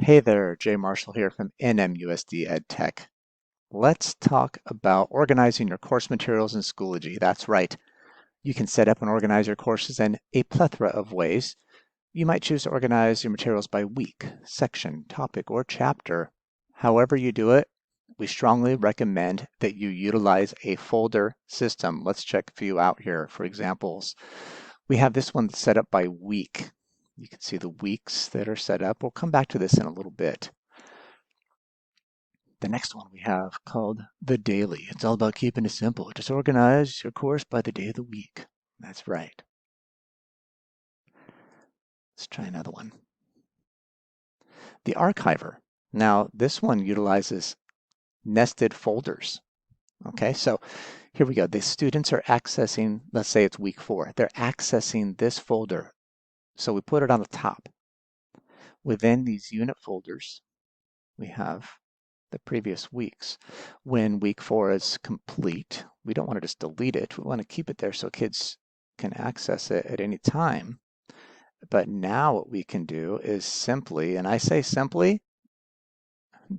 Hey there, Jay Marshall here from NMUSD EdTech. Let's talk about organizing your course materials in Schoology. That's right. You can set up and organize your courses in a plethora of ways. You might choose to organize your materials by week, section, topic, or chapter. However you do it, we strongly recommend that you utilize a folder system. Let's check a few out here for examples. We have this one set up by week. You can see the weeks that are set up. We'll come back to this in a little bit. The next one we have called the daily. It's all about keeping it simple. Just organize your course by the day of the week. That's right. Let's try another one. The archiver. Now, this one utilizes nested folders. Okay, so here we go. The students are accessing, let's say it's week 4. They're accessing this folder. So we put it on the top. Within these unit folders, we have the previous weeks. When week 4 is complete, we don't want to just delete it. We want to keep it there so kids can access it at any time. But now what we can do is simply, and I say simply,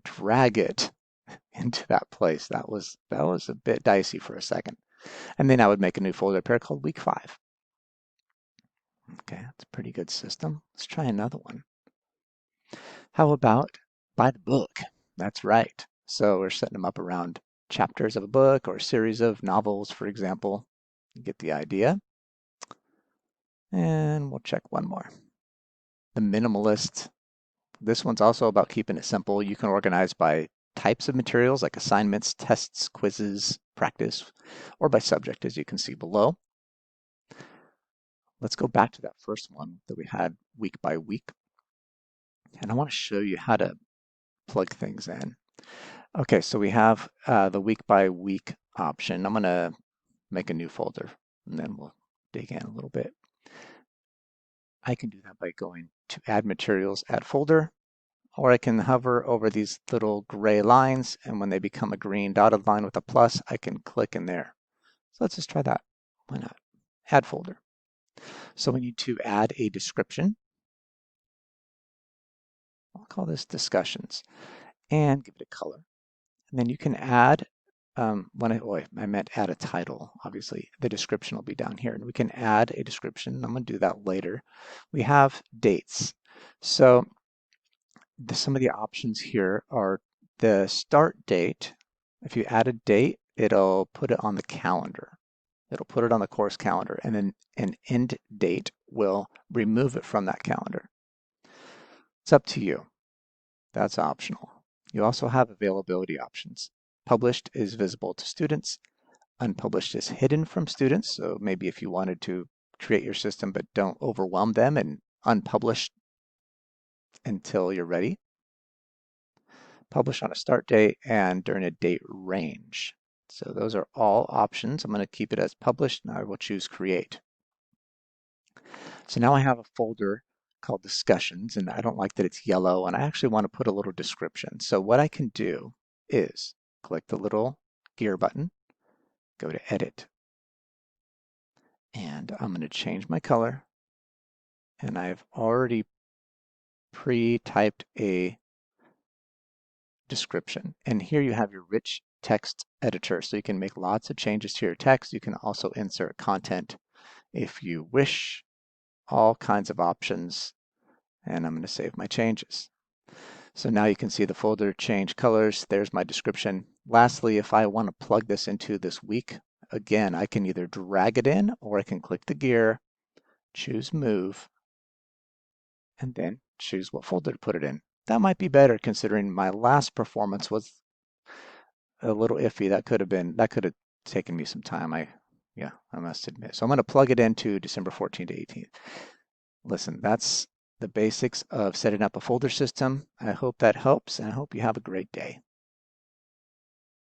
drag it into that place. That was a bit dicey for a second. And then I would make a new folder pair called week 5. Okay, that's a pretty good system. Let's try another one. How about by the book? That's right. So we're setting them up around chapters of a book or a series of novels, for example. You get the idea. And we'll check one more. The minimalist. This one's also about keeping it simple. You can organize by types of materials like assignments, tests, quizzes, practice, or by subject, as you can see below. Let's go back to that first one that we had week by week. And I want to show you how to plug things in. Okay, so we have the week by week option. I'm going to make a new folder and then we'll dig in a little bit. I can do that by going to add materials, add folder, or I can hover over these little gray lines, and when they become a green dotted line with a plus, I can click in there. So let's just try that. Why not? Add folder. So we need to add a description. I'll call this discussions and give it a color. And then you can add, I meant add a title, obviously. The description will be down here. And we can add a description. I'm going to do that later. We have dates. So some of the options here are the start date. If you add a date, it'll put it on the calendar. It'll put it on the course calendar, and then an end date will remove it from that calendar. It's up to you. That's optional. You also have availability options. Published is visible to students. Unpublished is hidden from students. So maybe if you wanted to create your system but don't overwhelm them and unpublish until you're ready. Publish on a start date and during a date range. So those are all options. I'm going to keep it as published. Now I will choose create. So now I have a folder called discussions, and I don't like that it's yellow, and I actually want to put a little description. So what I can do is click the little gear button, go to edit, and I'm going to change my color, and I've already pre-typed a description. And here you have your rich text editor, so you can make lots of changes to your text. You can also insert content if you wish, all kinds of options, and I'm going to save my changes. So now you can see the folder change colors. There's my description. Lastly, if I want to plug this into this week, again, I can either drag it in or I can click the gear, choose move, and then choose what folder to put it in. That might be better considering my last performance was a little iffy. That could have taken me some time. I must admit. So I'm going to plug it into December 14th to 18th. Listen, that's the basics of setting up a folder system. I hope that helps, and I hope you have a great day.